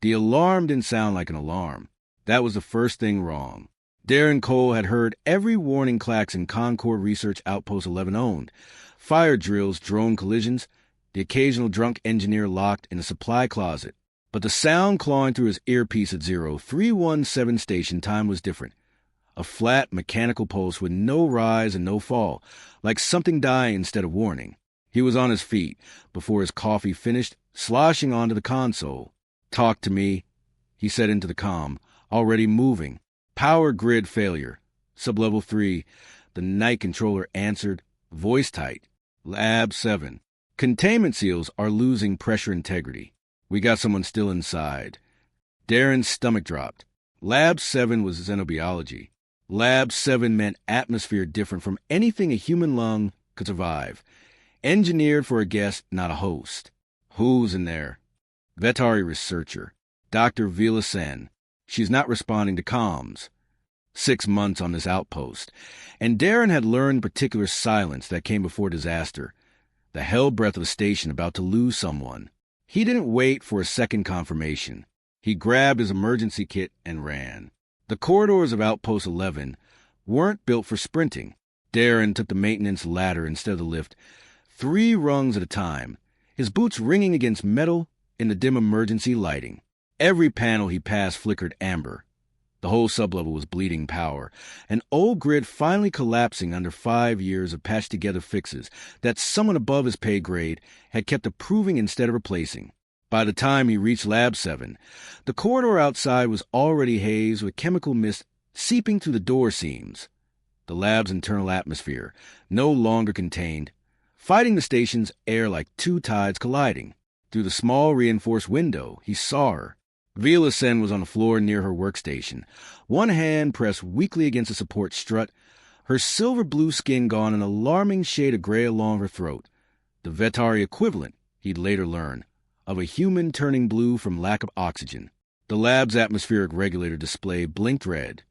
The alarm didn't sound like an alarm. That was the first thing wrong. Darren Cole had heard every warning klaxon Concord Research Outpost 11 owned. Fire drills, drone collisions, the occasional drunk engineer locked in a supply closet. But the sound clawing through his earpiece at 0317 station time was different. A flat, mechanical pulse with no rise and no fall, like something dying instead of warning. He was on his feet, before his coffee finished, sloshing onto the console. "Talk to me," he said into the comm, already moving. "Power grid failure. Sublevel 3. The night controller answered, voice tight. Lab 7. Containment seals are losing pressure integrity. We got someone still inside." Darren's stomach dropped. Lab 7 was xenobiology. Lab 7 meant atmosphere different from anything a human lung could survive. Engineered for a guest, not a host. Who's in there? Veterinary researcher. Dr. Vila. She's not responding to comms. 6 months on this outpost. And Darren had learned particular silence that came before disaster. The hell breath of a station about to lose someone. He didn't wait for a second confirmation. He grabbed his emergency kit and ran. The corridors of Outpost 11 weren't built for sprinting. Darren took the maintenance ladder instead of the lift, 3 rungs at a time, his boots ringing against metal in the dim emergency lighting. Every panel he passed flickered amber. The whole sublevel was bleeding power, an old grid finally collapsing under 5 years of patched-together fixes that someone above his pay grade had kept approving instead of replacing. By the time he reached Lab 7, the corridor outside was already hazed with chemical mist seeping through the door seams. The lab's internal atmosphere, no longer contained, fighting the station's air like 2 tides colliding. Through the small reinforced window, he saw her. Vila was on the floor near her workstation, one hand pressed weakly against a support strut, her silver-blue skin gone an alarming shade of gray along her throat, the veterinary equivalent, he'd later learn, of a human turning blue from lack of oxygen. The lab's atmospheric regulator display blinked red.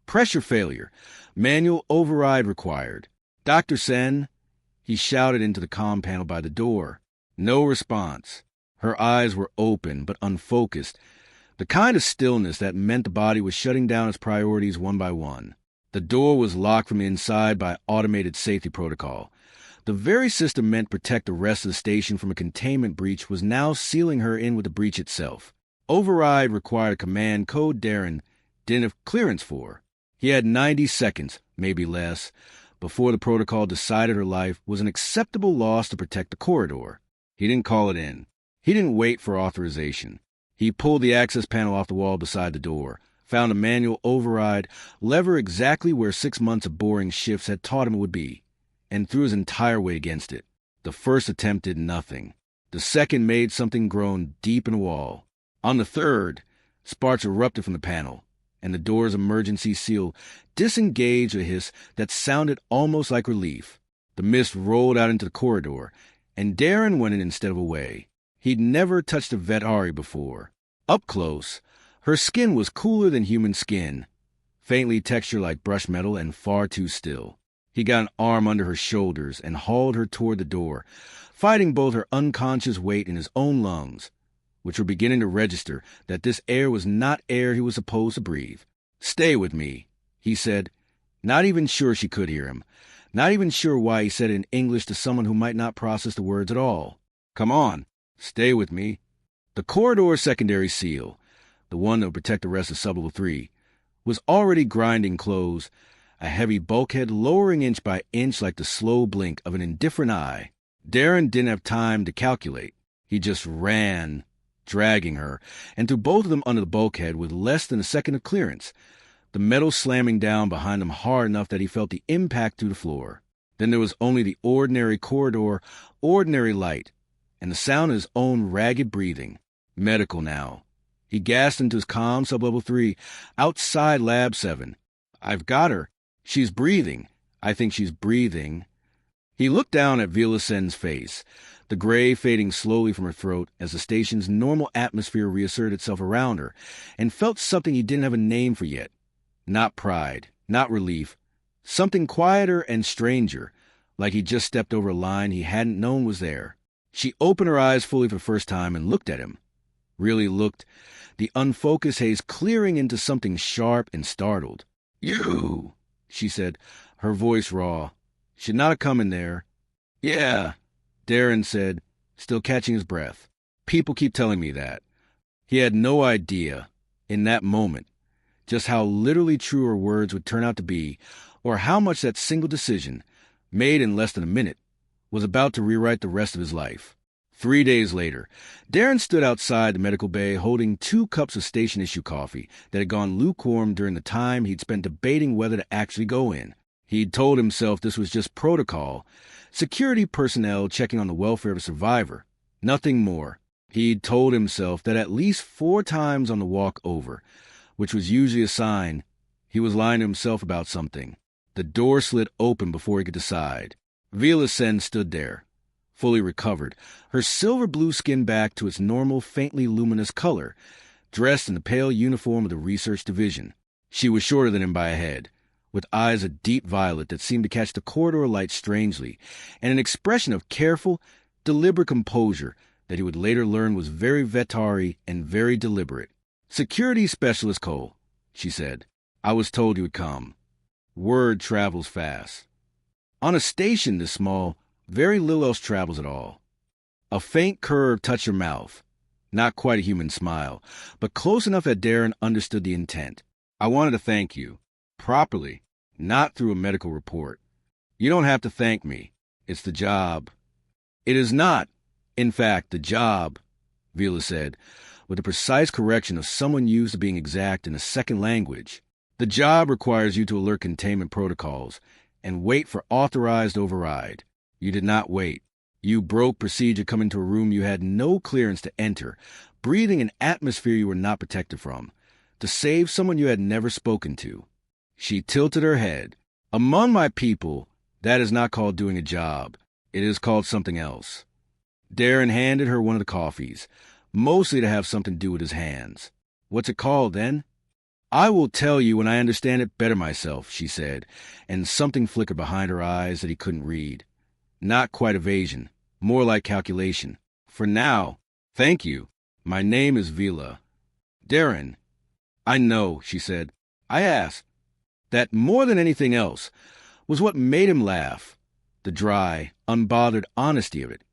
Pressure failure. Manual override required. "Dr. Sen," he shouted into the comm panel by the door. No response. Her eyes were open but unfocused, the kind of stillness that meant the body was shutting down its priorities one by one. The door was locked from inside by automated safety protocol. The very system meant to protect the rest of the station from a containment breach was now sealing her in with the breach itself. Override required a command code Darren didn't have clearance for. He had 90 seconds, maybe less, before the protocol decided her life was an acceptable loss to protect the corridor. He didn't call it in. He didn't wait for authorization. He pulled the access panel off the wall beside the door, found a manual override lever exactly where 6 months of boring shifts had taught him it would be, and threw his entire weight against it. The first attempt did nothing. The second made something groan deep in the wall. On the third, sparks erupted from the panel, and the door's emergency seal disengaged a hiss that sounded almost like relief. The mist rolled out into the corridor, and Darren went in instead of away. He'd never touched a veterinary before. Up close, her skin was cooler than human skin, faintly textured like brushed metal and far too still. He got an arm under her shoulders and hauled her toward the door, fighting both her unconscious weight and his own lungs, which were beginning to register that this air was not air he was supposed to breathe. "Stay with me," he said, not even sure she could hear him, not even sure why he said it in English to someone who might not process the words at all. "Come on, stay with me." The corridor secondary seal, the one that would protect the rest of Sublevel 3, was already grinding close, a heavy bulkhead lowering inch by inch like the slow blink of an indifferent eye. Darren didn't have time to calculate. He just ran, dragging her, and threw both of them under the bulkhead with less than a second of clearance, the metal slamming down behind him hard enough that he felt the impact through the floor. Then there was only the ordinary corridor, ordinary light, and the sound of his own ragged breathing. Medical now. He gasped into his comm Sublevel 3, outside Lab 7. "I've got her. She's breathing. I think she's breathing." He looked down at Vilasen's face, the gray fading slowly from her throat as the station's normal atmosphere reasserted itself around her, and felt something he didn't have a name for yet. Not pride, not relief, something quieter and stranger, like he'd just stepped over a line he hadn't known was there. She opened her eyes fully for the first time and looked at him. really looked, the unfocused haze clearing into something sharp and startled. "You," she said, her voice raw. "Should not have come in there." "Yeah," Darren said, still catching his breath. "People keep telling me that." He had no idea, in that moment, just how literally true her words would turn out to be, or how much that single decision, made in less than a minute, was about to rewrite the rest of his life. 3 days later, Darren stood outside the medical bay holding 2 cups of station-issue coffee that had gone lukewarm during the time he'd spent debating whether to actually go in. He'd told himself this was just protocol, security personnel checking on the welfare of a survivor, nothing more. He'd told himself that at least 4 times on the walk over, which was usually a sign he was lying to himself about something. The door slid open before he could decide. Vila stood there, fully recovered, her silver blue skin back to its normal, faintly luminous color, dressed in the pale uniform of the research division. She was shorter than him by a head, with eyes of deep violet that seemed to catch the corridor light strangely, and an expression of careful, deliberate composure that he would later learn was very Vetari and very deliberate. "Security Specialist Cole," she said. "I was told you would come." Word travels fast. On a station this small, very little else travels at all. A faint curve touched her mouth. Not quite a human smile, but close enough that Darren understood the intent. "I wanted to thank you. Properly, not through a medical report. You don't have to thank me. It's the job." "It is not, in fact, the job," Vila said, with the precise correction of someone used to being exact in a second language. "The job requires you to alert containment protocols and wait for authorized override. You did not wait. You broke procedure coming to a room you had no clearance to enter, breathing an atmosphere you were not protected from, to save someone you had never spoken to." She tilted her head. "Among my people, that is not called doing a job. It is called something else." Darren handed her one of the coffees, mostly to have something to do with his hands. "What's it called, then?" "I will tell you when I understand it better myself," she said, and something flickered behind her eyes that he couldn't read. Not quite evasion, more like calculation. "For now, thank you. My name is Vila." "Darren." "I know," she said. "I asked." That, more than anything else, was what made him laugh. The dry, unbothered honesty of it.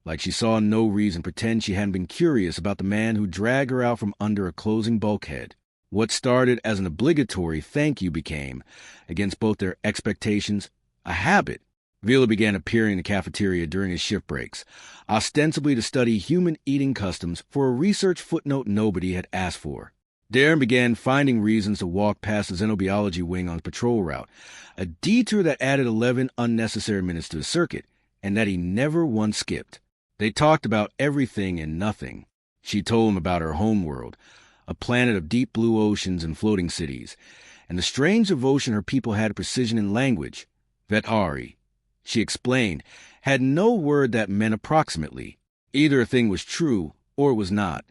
Like she saw no reason to pretend she hadn't been curious about the man who dragged her out from under a closing bulkhead. What started as an obligatory thank you became, against both their expectations, a habit. Vila began appearing in the cafeteria during his shift breaks, ostensibly to study human eating customs for a research footnote nobody had asked for. Darren began finding reasons to walk past the xenobiology wing on his patrol route, a detour that added 11 unnecessary minutes to his circuit, and that he never once skipped. They talked about everything and nothing. She told him about her homeworld, a planet of deep blue oceans and floating cities, and the strange devotion her people had to precision in language. Vetari, she explained, had no word that meant approximately. Either a thing was true or it was not.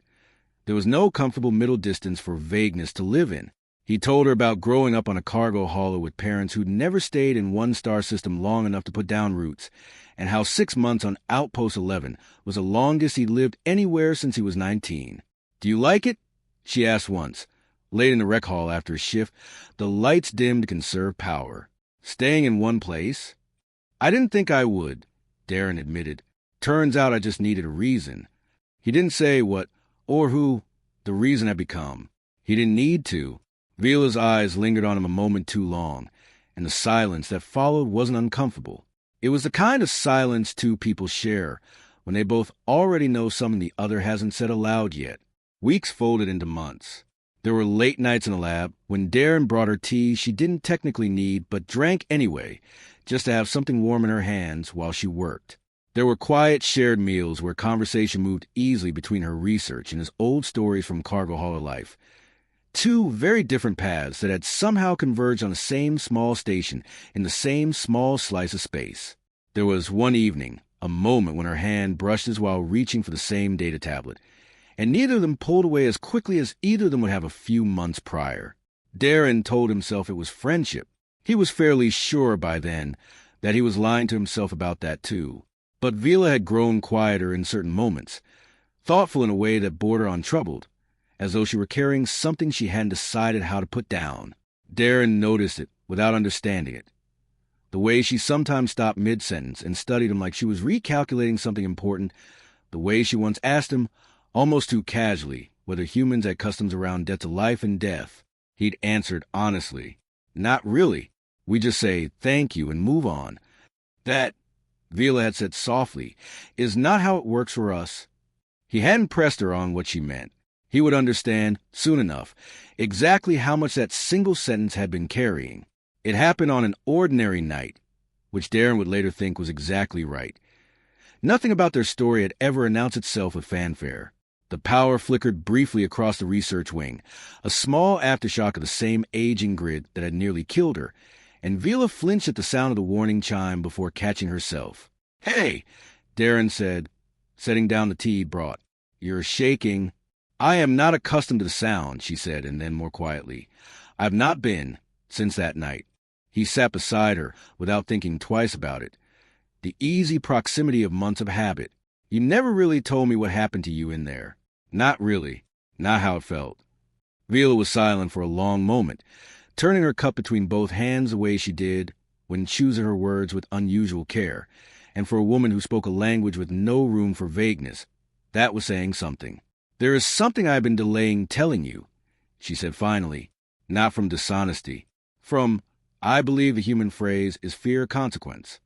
There was no comfortable middle distance for vagueness to live in. He told her about growing up on a cargo hauler with parents who'd never stayed in one star system long enough to put down roots, and how 6 months on Outpost 11 was the longest he'd lived anywhere since he was 19. "Do you like it?" she asked once, late in the rec hall after his shift, the lights dimmed to conserve power. "Staying in one place?" "I didn't think I would," Darren admitted. "Turns out I just needed a reason." He didn't say what or who the reason had become. He didn't need to. Vila's eyes lingered on him a moment too long, and the silence that followed wasn't uncomfortable. It was the kind of silence two people share when they both already know something the other hasn't said aloud yet. Weeks folded into months. There were late nights in the lab when Darren brought her tea she didn't technically need but drank anyway, just to have something warm in her hands while she worked. There were quiet shared meals where conversation moved easily between her research and his old stories from cargo hauler life. Two very different paths that had somehow converged on the same small station in the same small slice of space. There was one evening, a moment when her hand brushed his while reaching for the same data tablet, and neither of them pulled away as quickly as either of them would have a few months prior. Darren told himself it was friendship. He was fairly sure by then that he was lying to himself about that too. But Vila had grown quieter in certain moments, thoughtful in a way that bordered on troubled, as though she were carrying something she hadn't decided how to put down. Darren noticed it without understanding it. The way she sometimes stopped mid-sentence and studied him like she was recalculating something important. The way she once asked him, almost too casually, whether humans had customs around debt to life and death. He'd answered honestly, "Not really. We just say thank you and move on." That, Vila had said softly, is not how it works for us. He hadn't pressed her on what she meant. He would understand, soon enough, exactly how much that single sentence had been carrying. It happened on an ordinary night, which Darren would later think was exactly right. Nothing about their story had ever announced itself with fanfare. The power flickered briefly across the research wing, a small aftershock of the same aging grid that had nearly killed her, and Vila flinched at the sound of the warning chime before catching herself. "Hey," Darren said, setting down the tea he'd brought. "You're shaking." "I am not accustomed to the sound," she said, and then more quietly, "I've not been since that night." He sat beside her without thinking twice about it. The easy proximity of months of habit. "You never really told me what happened to you in there." "Not really. Not how it felt." Vila was silent for a long moment, turning her cup between both hands the way she did when choosing her words with unusual care, and for a woman who spoke a language with no room for vagueness, that was saying something. "There is something I have been delaying telling you," she said finally, not from dishonesty. From, I believe the human phrase is fear of consequence.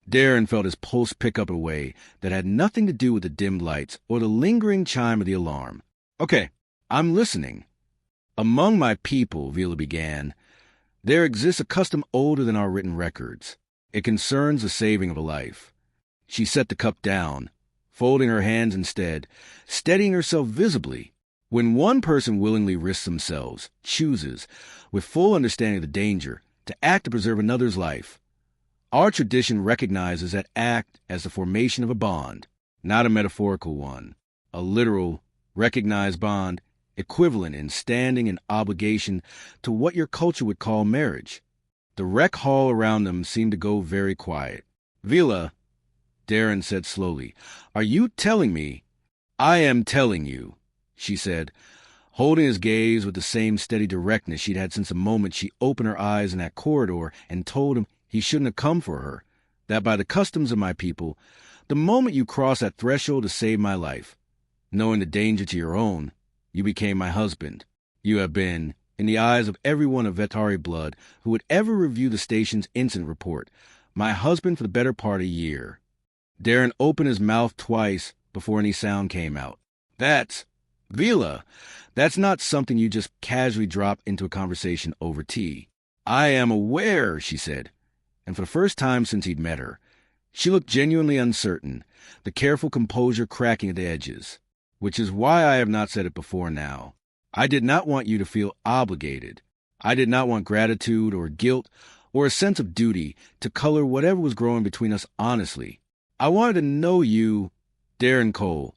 Darren felt his pulse pick up in a way that had nothing to do with the dimmed lights or the lingering chime of the alarm. "Okay, I'm listening." "Among my people," Vila began, "there exists a custom older than our written records. It concerns the saving of a life." She set the cup down, folding her hands instead, steadying herself visibly. When one person willingly risks themselves, chooses, with full understanding of the danger, to act to preserve another's life, our tradition recognizes that act as the formation of a bond, not a metaphorical one, a literal, recognized bond, equivalent in standing and obligation to what your culture would call marriage. The rec hall around them seemed to go very quiet. "Vila," Darren said slowly, "are you telling me—" "I am telling you," she said, holding his gaze with the same steady directness she'd had since the moment she opened her eyes in that corridor and told him he shouldn't have come for her, "that by the customs of my people, the moment you crossed that threshold to save my life, knowing the danger to your own, you became my husband. You have been, in the eyes of everyone of Vetari blood who would ever review the station's incident report, my husband for the better part of a year." Darren opened his mouth twice before any sound came out. "That's... Vila, that's not something you just casually drop into a conversation over tea." "I am aware," she said, and for the first time since he'd met her, she looked genuinely uncertain, the careful composure cracking at the edges. "Which is why I have not said it before now. I did not want you to feel obligated. I did not want gratitude or guilt or a sense of duty to color whatever was growing between us honestly. I wanted to know you, Darren Cole,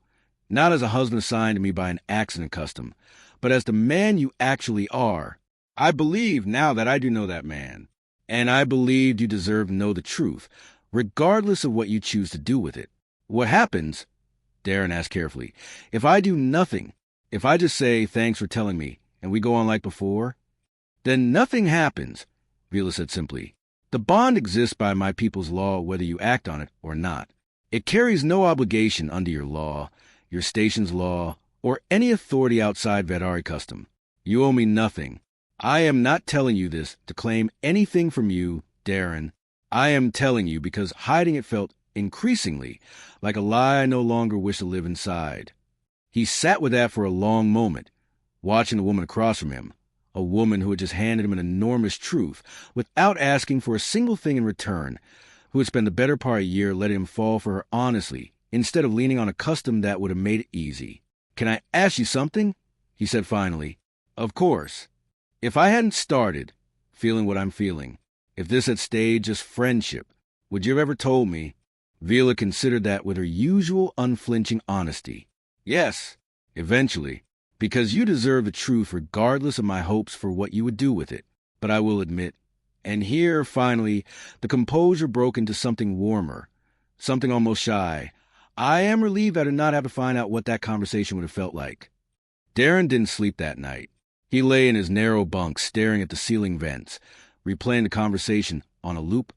not as a husband assigned to me by an accident custom, but as the man you actually are. I believe now that I do know that man, and I believed you deserve to know the truth, regardless of what you choose to do with it. What happens," Darren asked carefully, "if I do nothing, if I just say thanks for telling me, and we go on like before?" "Then nothing happens," Vila said simply. "The bond exists by my people's law whether you act on it or not. It carries no obligation under your law, your station's law, or any authority outside Vedari custom. You owe me nothing. I am not telling you this to claim anything from you, Darren. I am telling you because hiding it felt increasingly like a lie I no longer wish to live inside." He sat with that for a long moment, watching the woman across from him, a woman who had just handed him an enormous truth without asking for a single thing in return, who had spent the better part of a year letting him fall for her honestly, instead of leaning on a custom that would have made it easy. "Can I ask you something?" he said finally. "Of course. If I hadn't started feeling what I'm feeling, if this had stayed just friendship, would you have ever told me?" Vila considered that with her usual unflinching honesty. "Yes, eventually, because you deserve the truth regardless of my hopes for what you would do with it. But I will admit," and here, finally, the composure broke into something warmer, something almost shy, I am relieved I did not have to find out what that conversation would have felt like. Darren didn't sleep that night. He lay in his narrow bunk staring at the ceiling vents, replaying the conversation on a loop.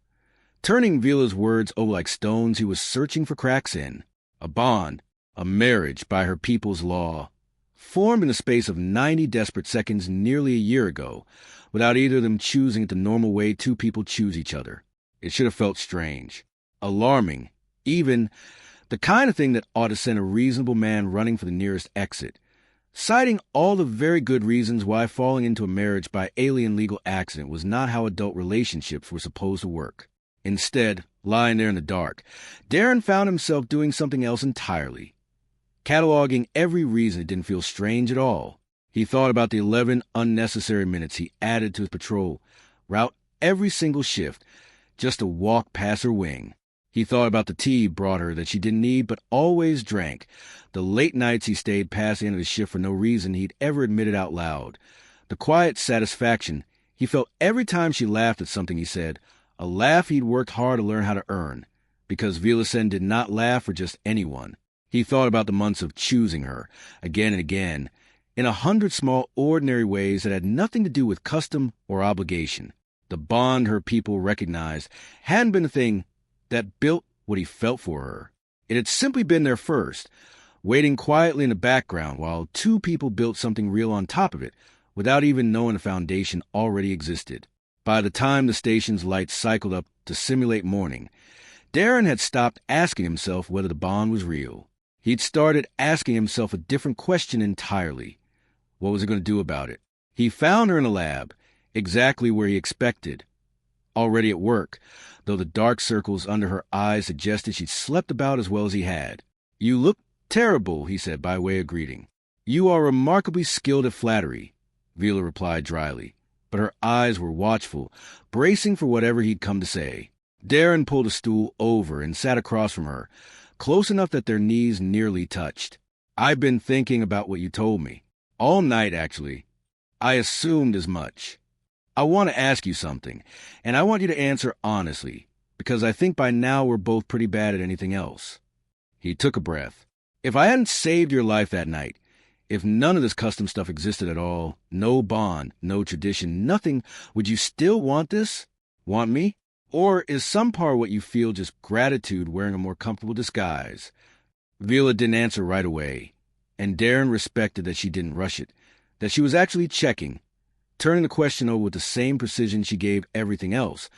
Turning Vila's words over like stones he was searching for cracks in. A bond, a marriage by her people's law, formed in the space of 90 desperate seconds nearly a year ago, without either of them choosing it the normal way two people choose each other. It should have felt strange, alarming, even the kind of thing that ought to send a reasonable man running for the nearest exit, citing all the very good reasons why falling into a marriage by alien legal accident was not how adult relationships were supposed to work. Instead, lying there in the dark, Darren found himself doing something else entirely. Cataloging every reason it didn't feel strange at all. He thought about the 11 unnecessary minutes he added to his patrol route every single shift just to walk past her wing. He thought about the tea he brought her that she didn't need but always drank, the late nights he stayed past the end of the shift for no reason he'd ever admitted out loud, the quiet satisfaction he felt every time she laughed at something he said, a laugh he'd worked hard to learn how to earn, because Vila did not laugh for just anyone. He thought about the months of choosing her, again and again, in 100 small ordinary ways that had nothing to do with custom or obligation. The bond her people recognized hadn't been the thing that built what he felt for her. It had simply been there first, waiting quietly in the background while two people built something real on top of it, without even knowing the foundation already existed. By the time the station's lights cycled up to simulate morning, Darren had stopped asking himself whether the bond was real. He'd started asking himself a different question entirely. What was he going to do about it? He found her in the lab, exactly where he expected. Already at work, though the dark circles under her eyes suggested she'd slept about as well as he had. "You look terrible," he said by way of greeting. "You are remarkably skilled at flattery," Vila replied dryly, but her eyes were watchful, bracing for whatever he'd come to say. Darren pulled a stool over and sat across from her, close enough that their knees nearly touched. "I've been thinking about what you told me. All night, actually. I assumed as much. I want to ask you something, and I want you to answer honestly, because I think by now we're both pretty bad at anything else." He took a breath. "If I hadn't saved your life that night, if none of this custom stuff existed at all, no bond, no tradition, nothing, would you still want this? Want me? Or is some part of what you feel just gratitude wearing a more comfortable disguise?" Vila didn't answer right away, and Darren respected that she didn't rush it, that she was actually checking, turning the question over with the same precision she gave everything else,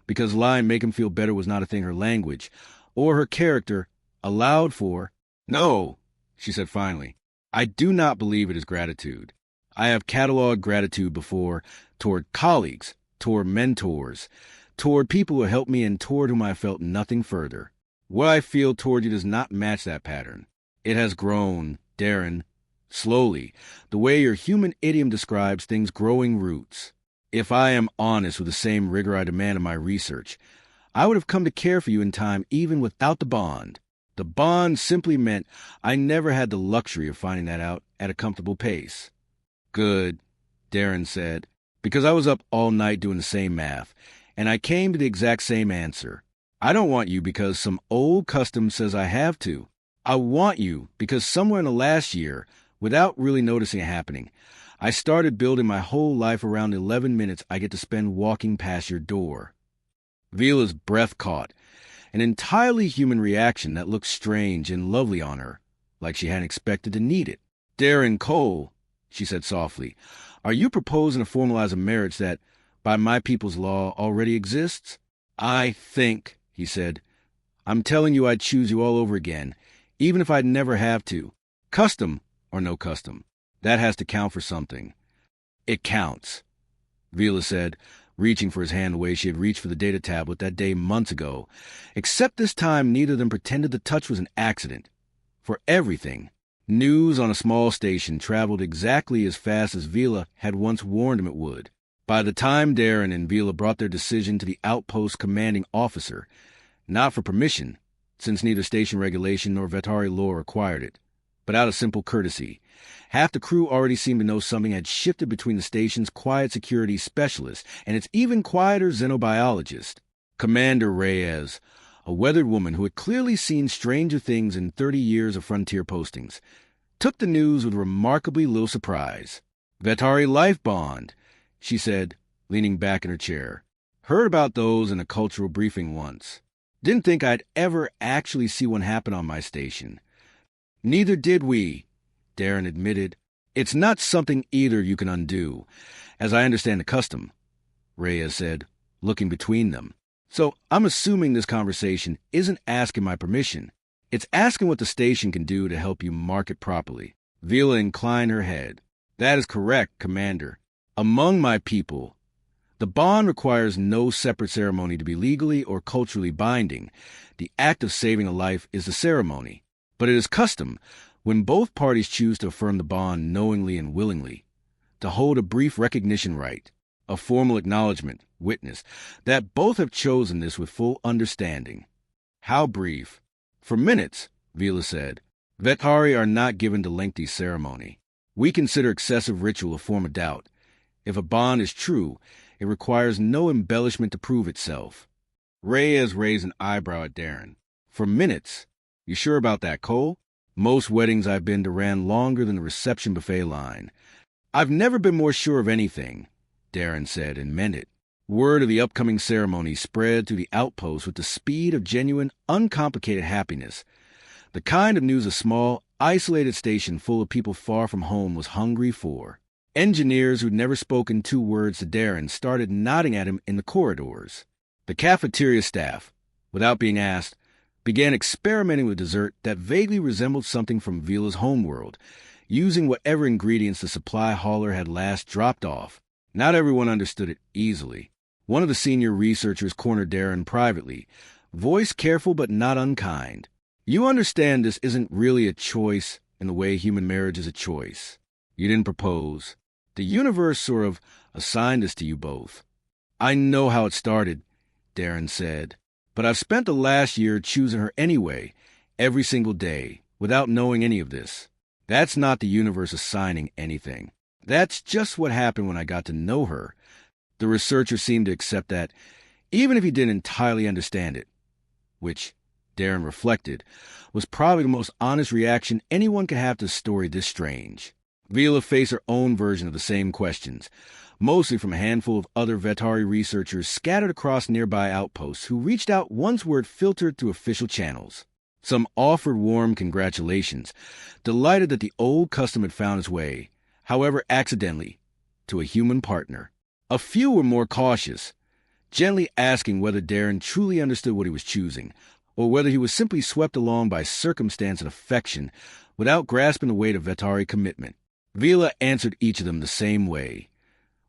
because lying make him feel better was not a thing her language, or her character, allowed for. "No," she said finally, "I do not believe it is gratitude. I have cataloged gratitude before toward colleagues, toward mentors, toward people who helped me and toward whom I felt nothing further. What I feel toward you does not match that pattern. It has grown, Darren, slowly, the way your human idiom describes things growing roots. If I am honest with the same rigor I demand of my research, I would have come to care for you in time even without the bond. The bond simply meant I never had the luxury of finding that out at a comfortable pace." "Good," Darren said, "because I was up all night doing the same math, and I came to the exact same answer. I don't want you because some old custom says I have to. I want you because somewhere in the last year, without really noticing it happening, I started building my whole life around the 11 minutes I get to spend walking past your door." Vila's breath caught, an entirely human reaction that looked strange and lovely on her, like she hadn't expected to need it. "Darren Cole," she said softly, "are you proposing to formalize a marriage that, by my people's law, already exists?" "I think," he said, "I'm telling you I'd choose you all over again, even if I'd never have to. Custom or no custom, that has to count for something." "It counts," Vila said, reaching for his hand the way she had reached for the data tablet that day months ago, except this time neither of them pretended the touch was an accident. For everything, news on a small station traveled exactly as fast as Vila had once warned him it would. By the time Darren and Vila brought their decision to the outpost commanding officer, not for permission, since neither station regulation nor Vetari law required it, but out of simple courtesy, half the crew already seemed to know something had shifted between the station's quiet security specialist and its even quieter xenobiologist. Commander Reyes, a weathered woman who had clearly seen stranger things in 30 years of frontier postings, took the news with remarkably little surprise. "Vetari Life Bond," she said, leaning back in her chair. "Heard about those in a cultural briefing once. Didn't think I'd ever actually see one happen on my station." "Neither did we," Darren admitted. "It's not something either you can undo, as I understand the custom," Reyes said, looking between them. "So I'm assuming this conversation isn't asking my permission. It's asking what the station can do to help you market properly." Vila inclined her head. "That is correct, Commander. Among my people, the bond requires no separate ceremony to be legally or culturally binding. The act of saving a life is the ceremony. But it is custom, when both parties choose to affirm the bond knowingly and willingly, to hold a brief recognition rite, a formal acknowledgement, witness, that both have chosen this with full understanding." "How brief?" "For minutes," Vila said. "Vetari are not given to lengthy ceremony. We consider excessive ritual a form of doubt. If a bond is true, it requires no embellishment to prove itself." Reyes raised an eyebrow at Darren. "For minutes? You sure about that, Cole? Most weddings I've been to ran longer than the reception buffet line." "I've never been more sure of anything," Darren said, and meant it. Word of the upcoming ceremony spread through the outpost with the speed of genuine, uncomplicated happiness. The kind of news a small, isolated station full of people far from home was hungry for. Engineers who'd never spoken 2 words to Darren started nodding at him in the corridors. The cafeteria staff, without being asked, began experimenting with dessert that vaguely resembled something from Vila's homeworld, using whatever ingredients the supply hauler had last dropped off. Not everyone understood it easily. One of the senior researchers cornered Darren privately, voice careful but not unkind. "You understand this isn't really a choice in the way human marriage is a choice. You didn't propose. The universe sort of assigned this to you both." "I know how it started," Darren said. "But I've spent the last year choosing her anyway, every single day, without knowing any of this. That's not the universe assigning anything. That's just what happened when I got to know her." The researcher seemed to accept that, even if he didn't entirely understand it, which, Darren reflected, was probably the most honest reaction anyone could have to a story this strange. Vila faced her own version of the same questions, mostly from a handful of other Vetari researchers scattered across nearby outposts who reached out once word filtered through official channels. Some offered warm congratulations, delighted that the old custom had found its way, however accidentally, to a human partner. A few were more cautious, gently asking whether Darren truly understood what he was choosing, or whether he was simply swept along by circumstance and affection without grasping the weight of Vetari commitment. Vila answered each of them the same way,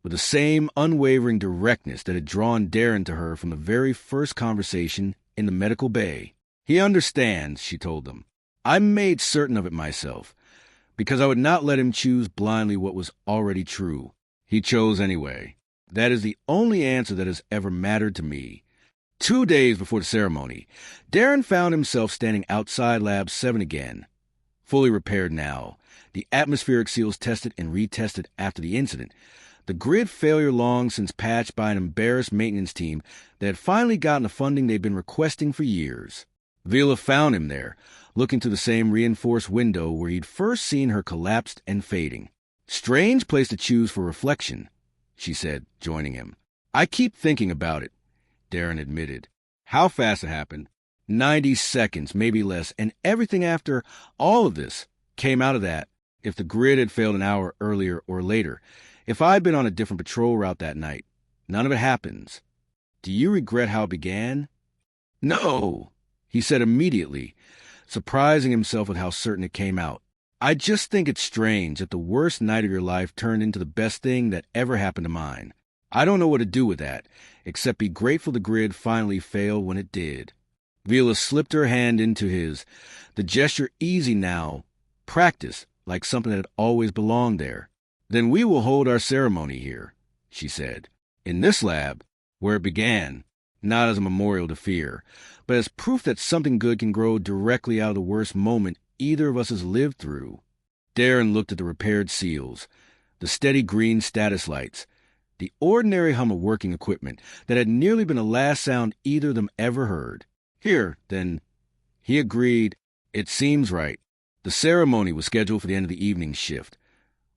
with the same unwavering directness that had drawn Darren to her from the very first conversation in the medical bay. "He understands," she told them. "I made certain of it myself, because I would not let him choose blindly what was already true. He chose anyway. That is the only answer that has ever mattered to me." 2 days before the ceremony, Darren found himself standing outside Lab 7 again. Fully repaired now, the atmospheric seals tested and retested after the incident, the grid failure long since patched by an embarrassed maintenance team that had finally gotten the funding they'd been requesting for years. Vila found him there, looking through the same reinforced window where he'd first seen her collapsed and fading. "Strange place to choose for reflection," she said, joining him. "I keep thinking about it," Darren admitted. "How fast it happened. 90 seconds, maybe less, and everything after all of this came out of that. If the grid had failed an hour earlier or later, if I'd been on a different patrol route that night, none of it happens. Do you regret how it began?" "No," he said immediately, surprising himself with how certain it came out. "I just think it's strange that the worst night of your life turned into the best thing that ever happened to mine. I don't know what to do with that, except be grateful the grid finally failed when it did." Vila slipped her hand into his, the gesture easy now, practiced like something that had always belonged there. "Then we will hold our ceremony here," she said, "in this lab, where it began, not as a memorial to fear, but as proof that something good can grow directly out of the worst moment either of us has lived through." Darren looked at the repaired seals, the steady green status lights, the ordinary hum of working equipment that had nearly been the last sound either of them ever heard. Here, then. He agreed. It seems right. The ceremony was scheduled for the end of the evening shift,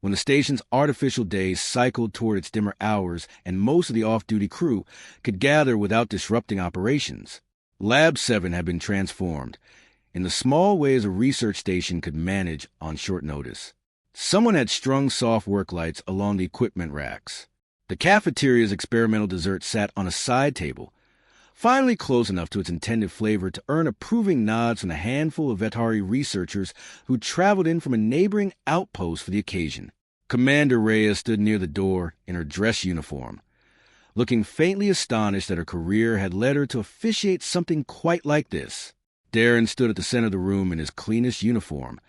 when the station's artificial day cycled toward its dimmer hours and most of the off-duty crew could gather without disrupting operations. Lab 7 had been transformed in the small ways a research station could manage on short notice. Someone had strung soft work lights along the equipment racks. The cafeteria's experimental dessert sat on a side table, finally close enough to its intended flavor to earn approving nods from a handful of Vetari researchers who traveled in from a neighboring outpost for the occasion. Commander Reyes stood near the door in her dress uniform, looking faintly astonished that her career had led her to officiate something quite like this. Darren stood at the center of the room in his cleanest uniform,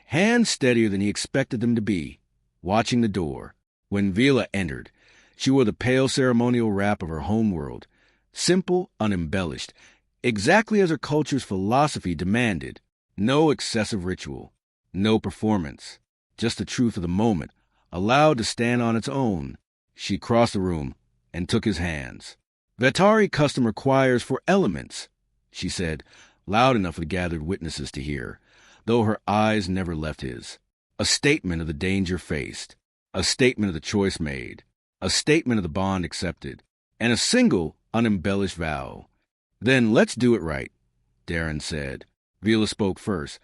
hands steadier than he expected them to be, watching the door. When Vila entered, she wore the pale ceremonial wrap of her homeworld, simple, unembellished, exactly as her culture's philosophy demanded. No excessive ritual, no performance, just the truth of the moment, allowed to stand on its own. She crossed the room and took his hands. "Vetari custom requires 4 elements," she said, loud enough for the gathered witnesses to hear, though her eyes never left his. A statement of the danger faced, a statement of the choice made, a statement of the bond accepted, and a single, unembellished vow. "Then let's do it right," Darren said. Vila spoke first,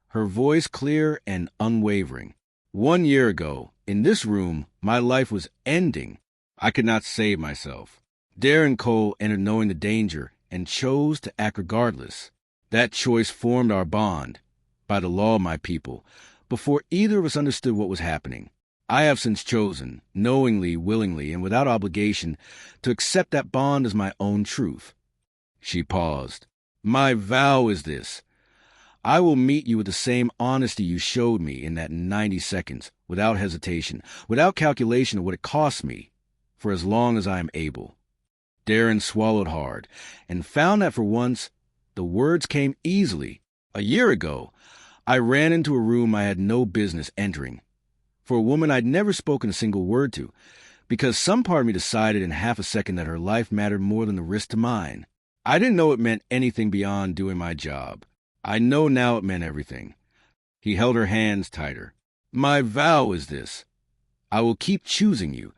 her voice clear and unwavering. "1 year ago, in this room, my life was ending. I could not save myself. Darren Cole entered knowing the danger and chose to act regardless. That choice formed our bond, by the law of my people, before either of us understood what was happening. I have since chosen, knowingly, willingly, and without obligation, to accept that bond as my own truth." She paused. "My vow is this. I will meet you with the same honesty you showed me in that 90 seconds, without hesitation, without calculation of what it costs me, for as long as I am able." Darren swallowed hard, and found that for once, the words came easily. "A year ago, I ran into a room I had no business entering, for a woman I'd never spoken a single word to, because some part of me decided in half a second that her life mattered more than the risk to mine. I didn't know it meant anything beyond doing my job. I know now it meant everything." He held her hands tighter. "My vow is this. I will keep choosing you,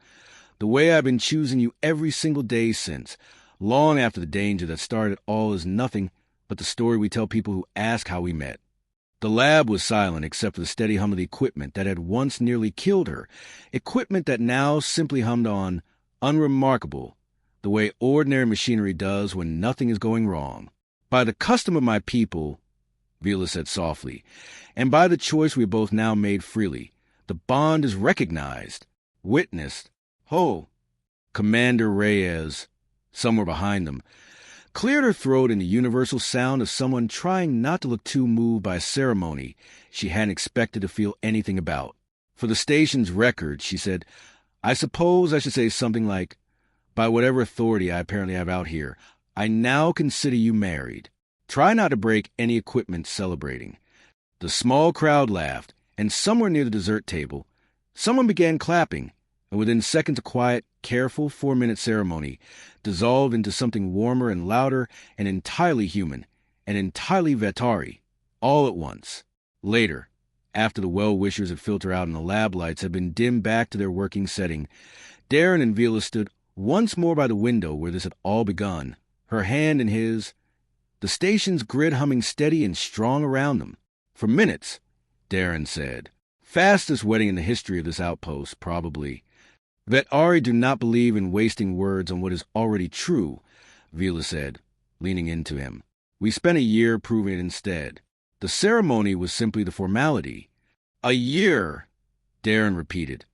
the way I've been choosing you every single day since, long after the danger that started all is nothing but the story we tell people who ask how we met." The lab was silent except for the steady hum of the equipment that had once nearly killed her, equipment that now simply hummed on, unremarkable, the way ordinary machinery does when nothing is going wrong. "By the custom of my people," Vila said softly, "and by the choice we both now made freely, the bond is recognized, witnessed." "Ho!" Commander Reyes, somewhere behind them, cleared her throat in the universal sound of someone trying not to look too moved by a ceremony she hadn't expected to feel anything about. "For the station's record," she said, "I suppose I should say something like, by whatever authority I apparently have out here, I now consider you married. Try not to break any equipment celebrating." The small crowd laughed, and somewhere near the dessert table, someone began clapping, and within seconds a quiet, careful 4-minute ceremony dissolved into something warmer and louder and entirely human, and entirely Vetari, all at once. Later, after the well-wishers had filtered out and the lab lights had been dimmed back to their working setting, Darren and Vila stood once more by the window where this had all begun, her hand in his, the station's grid humming steady and strong around them. "For minutes," Darren said. "Fastest wedding in the history of this outpost, probably." "Vetari do not believe in wasting words on what is already true," Vila said, leaning into him. "We spent a year proving it instead. The ceremony was simply the formality." "A year," Darren repeated,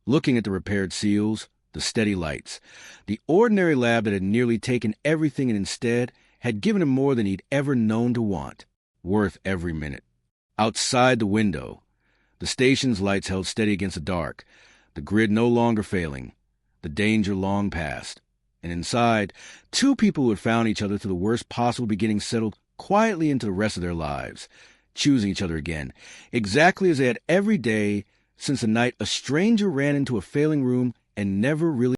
looking at the repaired seals, the steady lights. The ordinary lab that had nearly taken everything and instead had given him more than he'd ever known to want, worth every minute. Outside the window, the station's lights held steady against the dark, the grid no longer failing, the danger long past. And inside, 2 people who had found each other through the worst possible beginning settled quietly into the rest of their lives, choosing each other again, exactly as they had every day since the night a stranger ran into a failing room and never really